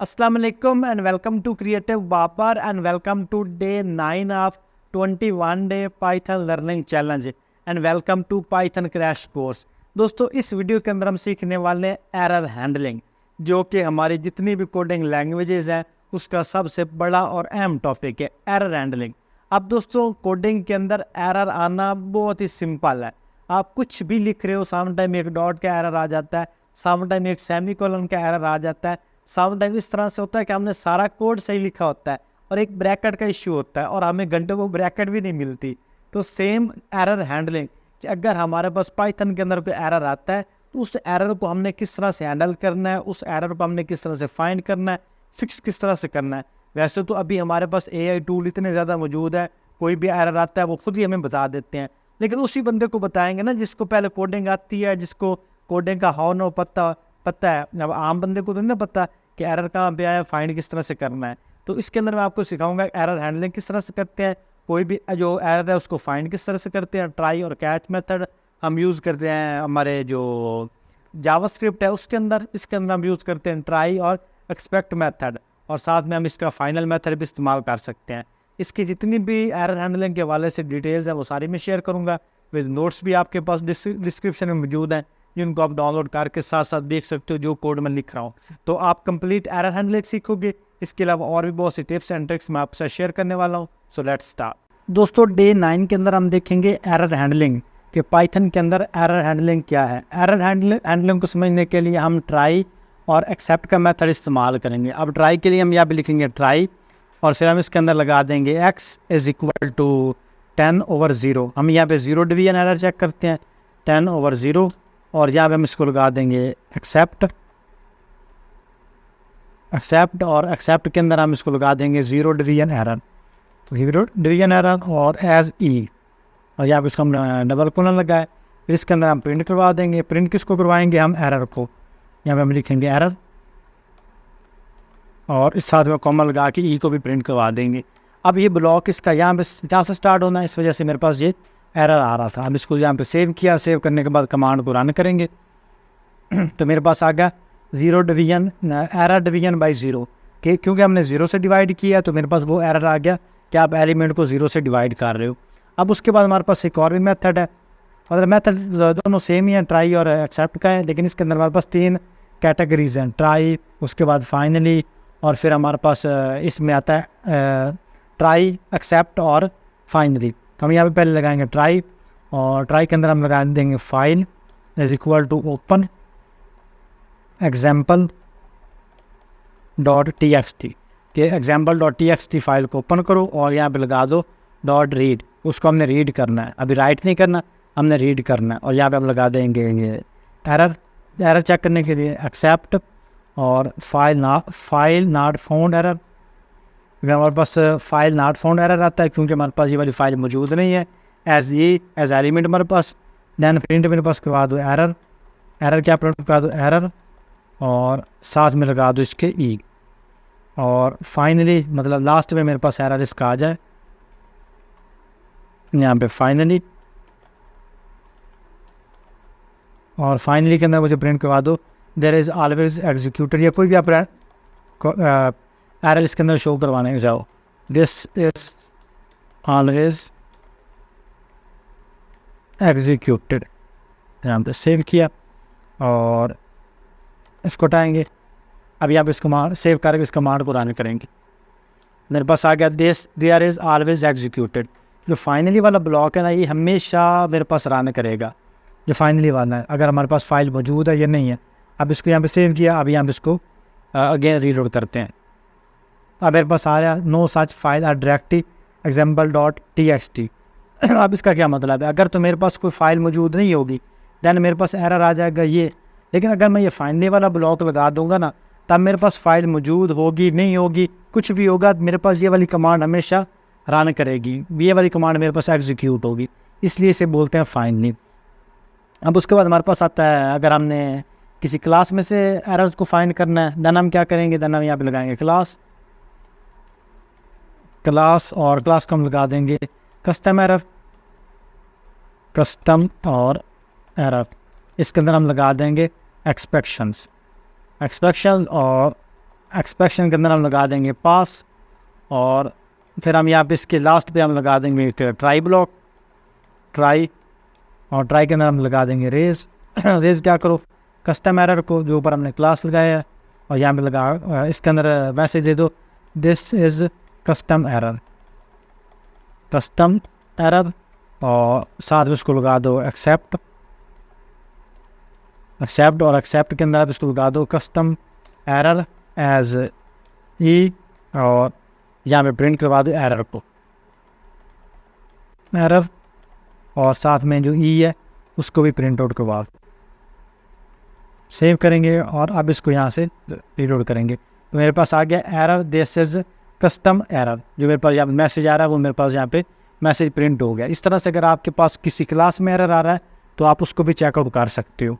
अस्सलाम वालेकुम and welcome to creative Bapar and welcome to day 9 of 21 day Python learning challenge and welcome to Python crash course. दोस्तों, इस video के अंदर हम सीखने वाले हैं एरर हैंडलिंग, जो कि हमारी जितनी भी कोडिंग लैंग्वेजेस हैं उसका सबसे बड़ा और अहम टॉपिक है एरर हैंडलिंग। अब दोस्तों, कोडिंग के अंदर एरर आना बहुत ही सिंपल है। आप कुछ भी लिख रहे हो, साम टाइम एक डॉट का एरर आ जाता है, साम टाइम एक सेमीकोलन का एरर आ जाता है, साम टाइम इस तरह से होता है कि हमने सारा कोड सही लिखा होता है और एक ब्रैकेट का इश्यू होता है और हमें घंटों को ब्रैकेट भी नहीं मिलती। तो सेम एरर हैंडलिंग, कि अगर हमारे पास पाइथन के अंदर कोई एरर आता है तो उस एरर को हमने किस तरह से हैंडल करना है, उस एरर को हमने किस तरह से फाइंड करना है, फिक्स किस तरह से करना है। वैसे तो अभी हमारे पास एआई टूल इतने ज़्यादा मौजूद है, कोई भी एरर आता है वो खुद ही हमें बता देते हैं, लेकिन उसी बंदे को बताएंगे ना जिसको पहले कोडिंग आती है, जिसको कोडिंग का हाउ नो पता पता है। अब आम बंदे को तो नहीं पता कि एरर कहाँ पे आया, फाइंड किस तरह से करना है। तो इसके अंदर मैं आपको सिखाऊंगा एरर हैंडलिंग किस तरह से करते हैं, कोई भी जो एरर है उसको फाइंड किस तरह से करते हैं। ट्राई और कैच मेथड हम यूज़ करते हैं हमारे जो जावास्क्रिप्ट है उसके अंदर। इसके अंदर हम यूज़ करते हैं ट्राई और एक्सपेक्ट मेथड, और साथ में हम इसका फाइनल मेथड भी इस्तेमाल कर सकते हैं। इसकी जितनी भी एरर हैंडलिंग के हवाले से डिटेल्स हैं वो सारी मैं शेयर करूँगा, विद नोट्स भी आपके पास डिस्क्रिप्शन में मौजूद हैं, जिनको आप डाउनलोड करके साथ साथ देख सकते हो जो कोड मैं लिख रहा हूँ। तो आप कंप्लीट एरर हैंडलिंग सीखोगे। इसके अलावा और भी बहुत सी टिप्स एंड ट्रिक्स मैं आपसे शेयर करने वाला हूँ। So let's start. दोस्तों, डे 9 के अंदर हम देखेंगे एरर हैंडलिंग, कि पाइथन के अंदर एरर हैंडलिंग क्या है। एरर हैंडलिंग को समझने के लिए हम ट्राई और एक्सेप्ट का मेथड इस्तेमाल करेंगे। अब ट्राई के लिए हम यहाँ पे लिखेंगे ट्राई, और फिर हम इसके अंदर लगा देंगे x इज़ इक्वल टू 10/0। हम यहाँ पे 0 डिवीजन एरर चेक करते हैं, 10/0, और यहाँ पे हम इसको लगा देंगे एक्सेप्ट। और एक्सेप्ट के अंदर हम इसको लगा देंगे 0 डिवीजन एरर, 0 डिवीजन एरर और एज ई, और यहाँ पे इसको हम डबल कोलन लगाए। फिर इसके अंदर हम प्रिंट करवा देंगे। प्रिंट किसको करवाएंगे? हम एरर को। यहाँ पे हम लिखेंगे एरर, और इस साथ में कॉमा लगा के ई को भी प्रिंट करवा देंगे। अब ये ब्लॉक इसका यहाँ से स्टार्ट होना है, इस वजह से मेरे पास ये एरर आ रहा था। अब इसको यहाँ पे सेव किया, सेव करने के बाद कमांड को रन करेंगे तो मेरे पास आ गया 0 डिवीजन एरर डिवीजन बाई 0, कि क्योंकि हमने 0 से डिवाइड किया तो मेरे पास वो एरर आ गया कि आप एलिमेंट को 0 से डिवाइड कर रहे हो। अब उसके बाद हमारे पास एक और भी मेथड है, मतलब मेथड दोनों सेम ही हैं, ट्राई और एक्सेप्ट का है, लेकिन इसके अंदर हमारे पास 3 कैटेगरीज हैं, ट्राई, उसके बाद फाइनली, और फिर हमारे पास इसमें आता है ट्राई, एक्सेप्ट और फाइनली। तो हम यहाँ पे पहले लगाएंगे ट्राई, और ट्राई के अंदर हम लगा देंगे file is equal to open example .txt, कि example.txt फाइल को ओपन करो और यहाँ पे लगा दो .read। उसको हमने रीड करना है, अभी राइट नहीं करना, हमने रीड करना है। और यहाँ पे हम लगा देंगे ये एरर चेक करने के लिए एक्सेप्ट और फाइल नॉट फाउंड एरर। हमारे पास फाइल नॉट फाउंड एरर आता है क्योंकि हमारे पास ये वाली फाइल मौजूद नहीं है एज एलिमेंट हमारे पास। दैन प्रिंट मेरे पास करवा दो एरर क्या प्रिंट करवा दो एरर, और साथ में लगा दो इसके ई, और फाइनली मतलब लास्ट में मेरे पास एरर इसका आ जाए, यहाँ पे फाइनली, और फाइनली के अंदर मुझे प्रिंट करवा दो देयर इज़ ऑलवेज एग्जीक्यूटेड, या कोई भी आप एरर इसके अंदर शो करवाने जाओ, दिस इज ऑलवेज एग्जीक्यूटेड। यहाँ पे सेव किया और इसको हटाएंगे। अब यहाँ पे इस कमांड सेव करके इस कमांड को रन करेंगे। मेरे पास आ गया this there is always executed. जो फाइनली वाला ब्लॉक है ना, ये हमेशा मेरे पास रन करेगा, जो फाइनली वाला है, अगर हमारे पास फाइल मौजूद है या नहीं है। अब इसको यहाँ पे सेव किया, अब यहाँ पे इसको अगेन रीलोड करते हैं। अब मेरे पास आ रहा no such file or directory example.txt। अब इसका क्या मतलब है? अगर तो मेरे पास कोई फ़ाइल मौजूद नहीं होगी दैन मेरे पास एरर आ जाएगा ये, लेकिन अगर मैं ये फाइनली वाला ब्लॉक लगा दूंगा ना, तब मेरे पास फ़ाइल मौजूद होगी नहीं होगी कुछ भी होगा, मेरे पास ये वाली कमांड हमेशा रन करेगी, ये वाली कमांड मेरे पास एग्जीक्यूट होगी, इसलिए इसे बोलते हैं फाइनली। अब उसके बाद हमारे पास आता है, अगर हमने किसी क्लास में से एरर्स को फाइंड करना है, दैन हम क्या करेंगे, दैन हम यहाँ पे लगाएंगे क्लास, और क्लास को हम लगा देंगे कस्टम और एरर। इसके अंदर हम लगा देंगे एक्सपेक्शंस, और एक्सप्रेशन के अंदर हम लगा देंगे पास, और फिर हम यहाँ पे इसके लास्ट पे हम लगा देंगे एक ट्राई ब्लॉक, ट्राई, और ट्राई के अंदर हम लगा देंगे रेज। रेज क्या करो, कस्टम एरर को जो ऊपर हमने क्लास लगाया है, और यहाँ पे लगा इसके अंदर मैसेज दे दो this is custom error, custom error, और साथ में उसको लगा दो एक्सेप्ट, एक्सेप्ट, और एक्सेप्ट के अंदर आप इसको लगा दो कस्टम एरर एज ई, और यहाँ पे प्रिंट करवा दो एरर को, एरर, और साथ में जो ई है उसको भी प्रिंट आउट करवा दो। सेव करेंगे और अब इसको यहाँ से रीलोड करेंगे, तो मेरे पास आ गया error this is custom error, जो मेरे पास यहाँ मैसेज आ रहा है वो मेरे पास यहाँ पे मैसेज प्रिंट हो गया। इस तरह से अगर आपके पास किसी क्लास में एरर आ रहा है तो आप उसको भी चेकआउट कर सकते हो।